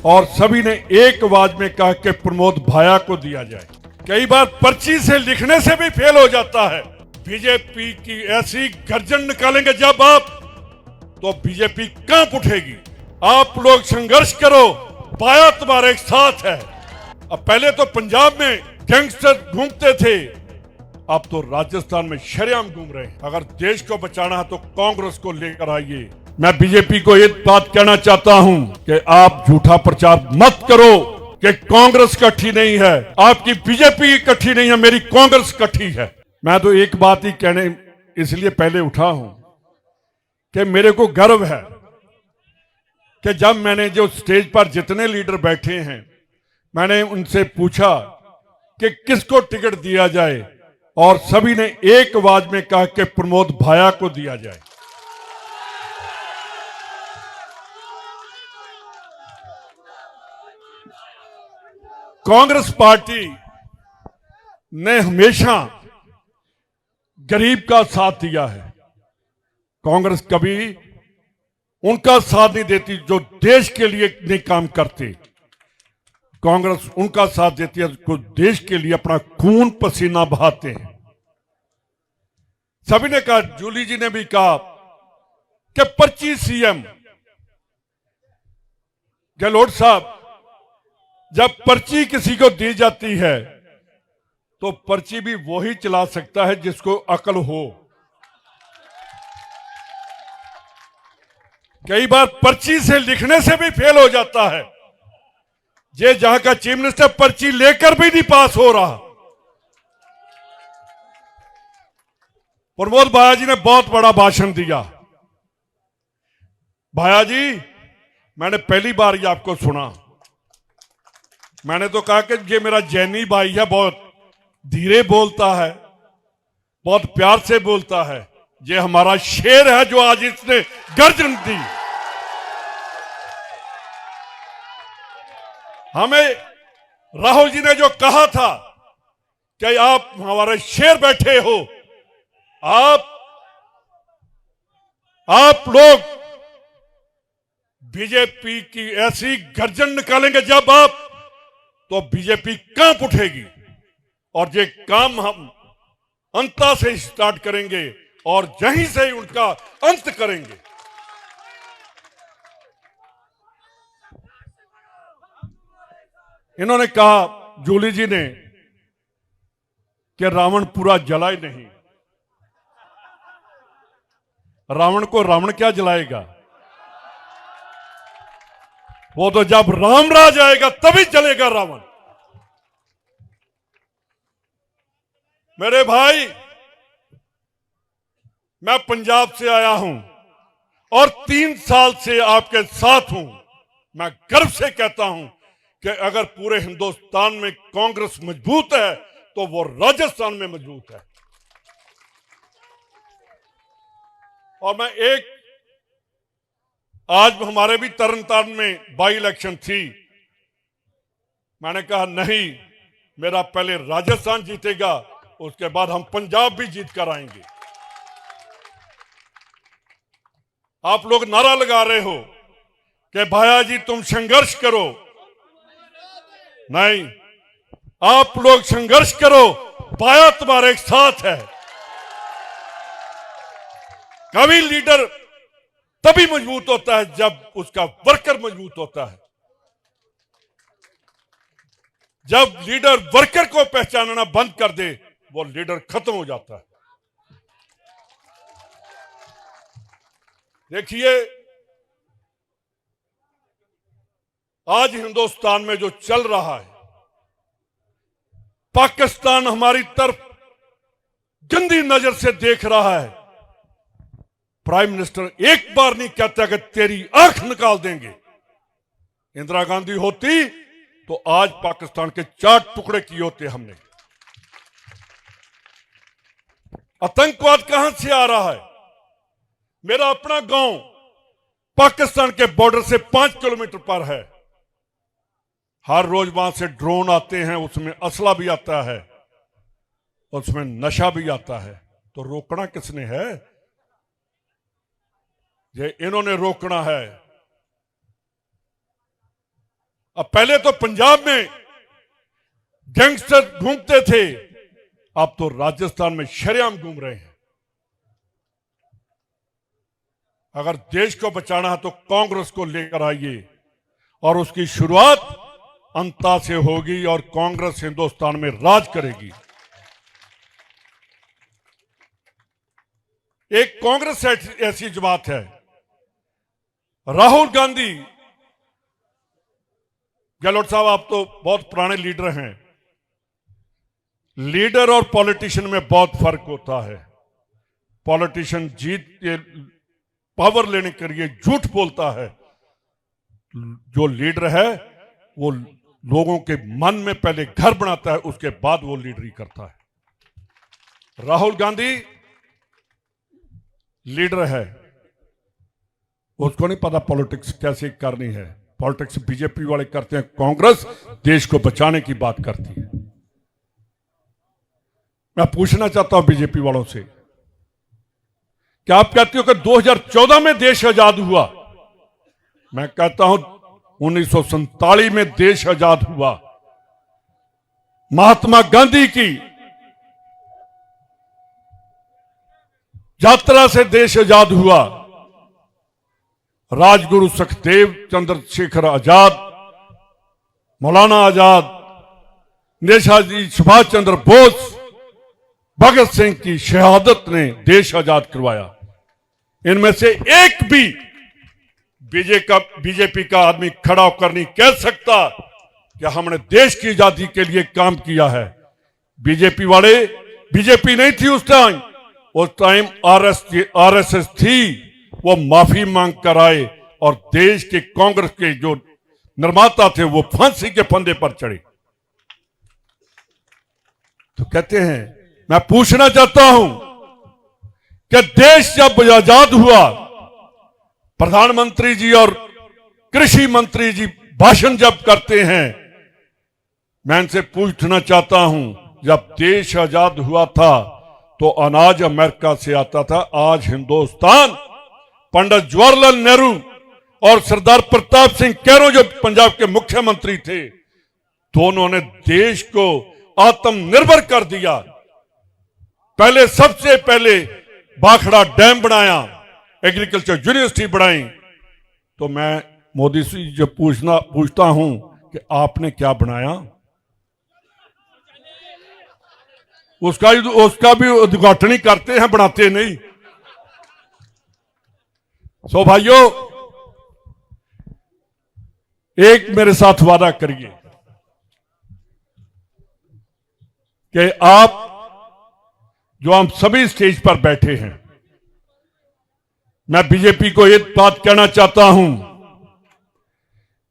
और सभी ने एक आवाज में कहा कि प्रमोद भाया को दिया जाए। कई बार पर्ची से लिखने से भी फेल हो जाता है। बीजेपी की ऐसी गर्जन निकालेंगे जब आप, तो बीजेपी कांप उठेगी। आप लोग संघर्ष करो, भाया तुम्हारे साथ है। अब पहले तो पंजाब में गैंगस्टर घूमते थे, अब तो राजस्थान में शरेआम घूम रहे हैं। अगर देश को बचाना है तो कांग्रेस को लेकर आइए। मैं बीजेपी को एक बात कहना चाहता हूं कि आप झूठा प्रचार मत करो कि कांग्रेस इकट्ठी नहीं है, आपकी बीजेपी इकट्ठी नहीं है, मेरी कांग्रेस इकट्ठी है। मैं तो एक बात ही कहने इसलिए पहले उठा हूं कि मेरे को गर्व है कि जब मैंने जो स्टेज पर जितने लीडर बैठे हैं, मैंने उनसे पूछा कि किसको टिकट दिया जाए, और सभी ने एक आवाज में कहा कि प्रमोद भाया को दिया जाए। कांग्रेस पार्टी ने हमेशा गरीब का साथ दिया है। कांग्रेस कभी उनका साथ नहीं देती जो देश के लिए नहीं काम करते। कांग्रेस उनका साथ देती है जो देश के लिए अपना खून पसीना बहाते हैं। सभी ने कहा, जूली जी ने भी कहा कि पर्ची सीएम। गहलोत साहब, जब पर्ची किसी को दी जाती है तो पर्ची भी वही चला सकता है जिसको अकल हो। कई बार पर्ची से लिखने से भी फेल हो जाता है। ये जहां का चीफ मिनिस्टर पर्ची लेकर भी नहीं पास हो रहा। प्रमोद भाया जी ने बहुत बड़ा भाषण दिया। भाया जी, मैंने पहली बार ये आपको सुना। मैंने तो कहा कि ये मेरा जैनी भाई है, बहुत धीरे बोलता है, बहुत प्यार से बोलता है। ये हमारा शेर है जो आज इसने गर्जन दी। हमें राहुल जी ने जो कहा था कि आप हमारे शेर बैठे हो, आप लोग बीजेपी की ऐसी गर्जन निकालेंगे जब आप, तो बीजेपी कांप उठेगी। और ये काम हम अंता से स्टार्ट करेंगे और यहीं से ही उनका अंत करेंगे। इन्होंने कहा, जूली जी ने, कि रावण पूरा जला ही नहीं। रावण को रावण क्या जलाएगा? वो तो जब राम राज आएगा तभी जलेगा रावण। मेरे भाई, मैं पंजाब से आया हूं और 3 साल से आपके साथ हूं। मैं गर्व से कहता हूं कि अगर पूरे हिंदुस्तान में कांग्रेस मजबूत है तो वो राजस्थान में मजबूत है। और मैं आज हमारे भी तरनतारन में बाई इलेक्शन थी। मैंने कहा नहीं, मेरा पहले राजस्थान जीतेगा, उसके बाद हम पंजाब भी जीत कर आएंगे। आप लोग नारा लगा रहे हो कि भाया जी तुम संघर्ष करो। नहीं, आप लोग संघर्ष करो, भाया तुम्हारे साथ है। कभी लीडर तभी मजबूत होता है जब उसका वर्कर मजबूत होता है। जब लीडर वर्कर को पहचानना बंद कर दे, वो लीडर खत्म हो जाता है। देखिए, आज हिंदुस्तान में जो चल रहा है, पाकिस्तान हमारी तरफ गंदी नजर से देख रहा है। प्राइम मिनिस्टर एक बार नहीं कहता कि तेरी आंख निकाल देंगे। इंदिरा गांधी होती तो आज पाकिस्तान के 4 टुकड़े किए होते हमने। आतंकवाद कहां से आ रहा है? मेरा अपना गांव पाकिस्तान के बॉर्डर से 5 किलोमीटर पर है। हर रोज वहां से ड्रोन आते हैं, उसमें असला भी आता है, उसमें नशा भी आता है। तो रोकना किसने है? ये इन्होंने रोकना है। अब पहले तो पंजाब में गैंगस्टर घूमते थे, अब तो राजस्थान में शरेआम घूम रहे हैं। अगर देश को बचाना है तो कांग्रेस को लेकर आइए और उसकी शुरुआत अंता से होगी और कांग्रेस हिंदुस्तान में राज करेगी। एक कांग्रेस ऐसी जमात है, राहुल गांधी, गहलोत साहब आप तो बहुत पुराने लीडर हैं, लीडर और पॉलिटिशियन में बहुत फर्क होता है। पॉलिटिशियन जीत के पावर लेने के लिए झूठ बोलता है, जो लीडर है वो लोगों के मन में पहले घर बनाता है, उसके बाद वो लीडरी करता है। राहुल गांधी लीडर है, उसको नहीं पता पॉलिटिक्स कैसे करनी है। पॉलिटिक्स बीजेपी वाले करते हैं, कांग्रेस देश को बचाने की बात करती है। मैं पूछना चाहता हूं बीजेपी वालों से, क्या आप कहते हो कि 2014 में देश आजाद हुआ? मैं कहता हूं 1947 में देश आजाद हुआ। महात्मा गांधी की यात्रा से देश आजाद हुआ। राजगुरु सुखदेव चंद्रशेखर आजाद, मौलाना आजाद, नेताजी सुभाष चंद्र बोस, भगत सिंह की शहादत ने देश आजाद करवाया। इनमें से एक भी बीजेपी का आदमी खड़ा होकर नहीं कह सकता कि हमने देश की आजादी के लिए काम किया है। बीजेपी वाले, बीजेपी नहीं थी उस टाइम आरएसएस थी, वो माफी मांग कर आए और देश के कांग्रेस के जो निर्माता थे वो फांसी के फंदे पर चढ़े। तो कहते हैं, मैं पूछना चाहता हूं कि देश जब आजाद हुआ, प्रधानमंत्री जी और कृषि मंत्री जी भाषण जब करते हैं, मैं इनसे पूछना चाहता हूं, जब देश आजाद हुआ था तो अनाज अमेरिका से आता था। आज हिंदुस्तान, पंडित जवाहरलाल नेहरू और सरदार प्रताप सिंह कैरो जो पंजाब के मुख्यमंत्री थे, दोनों ने देश को आत्मनिर्भर कर दिया। पहले, सबसे पहले भाखड़ा डैम बनाया, एग्रीकल्चर यूनिवर्सिटी बनाई। तो मैं मोदी से जो पूछता हूं कि आपने क्या बनाया? उसका भी उद्घाटन ही करते हैं, बनाते नहीं। सो भाइयों, एक मेरे साथ वादा करिए कि आप जो हम सभी स्टेज पर बैठे हैं, मैं बीजेपी को एक बात कहना चाहता हूं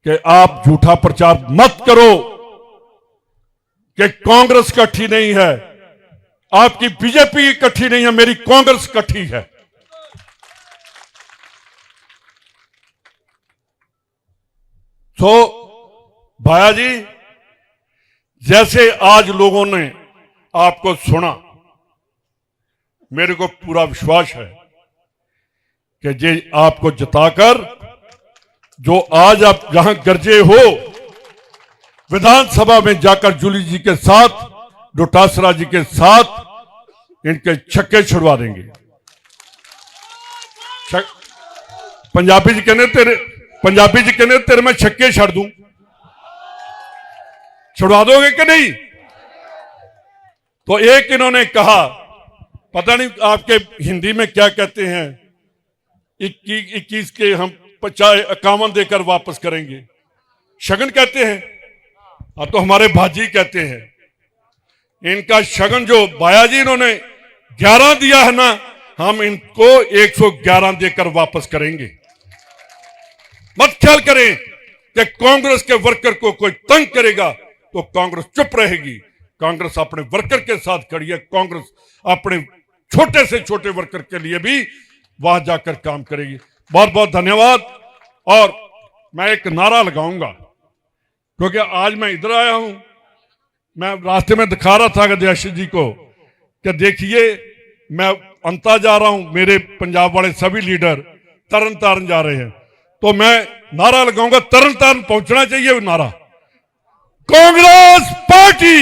कि आप झूठा प्रचार मत करो कि कांग्रेस इकट्ठी नहीं है। आपकी बीजेपी इकट्ठी नहीं है, मेरी कांग्रेस इकट्ठी है। तो भाया जी, जैसे आज लोगों ने आपको सुना, मेरे को पूरा विश्वास है कि जे आपको जताकर जो आज आप जहां गरजे हो, विधानसभा में जाकर जूली जी के साथ, डोटासरा जी के साथ इनके छक्के छुड़वा देंगे। पंजाबी जी कहने तेरे मैं छक्के छड़ दूं, छुड़वा दोगे कि नहीं? तो एक इन्होंने कहा, पता नहीं आपके हिंदी में क्या कहते हैं, 21 के हम 51 देकर वापस करेंगे, शगन कहते हैं। तो हमारे भाजी कहते हैं, इनका शगन जो बाया जी इन्होंने 11 दिया है ना, हम इनको 111 देकर वापस करेंगे। मत ख्याल करें कि कांग्रेस के वर्कर को कोई तंग करेगा तो कांग्रेस चुप रहेगी। कांग्रेस अपने वर्कर के साथ खड़ी है। कांग्रेस अपने छोटे से छोटे वर्कर के लिए भी वहां जाकर काम करेगी। बहुत बहुत धन्यवाद। और मैं एक नारा लगाऊंगा, क्योंकि आज मैं इधर आया हूं, मैं रास्ते में दिखा रहा था अध्यक्ष जी को कि देखिए मैं अंता जा रहा हूं, मेरे पंजाब वाले सभी लीडर तरन तारण जा रहे हैं। तो मैं नारा लगाऊंगा, तरन तारण पहुंचना चाहिए वो नारा, कांग्रेस पार्टी।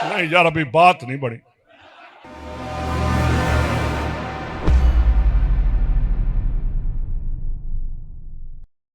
नहीं यार, अभी बात नहीं बढ़ी।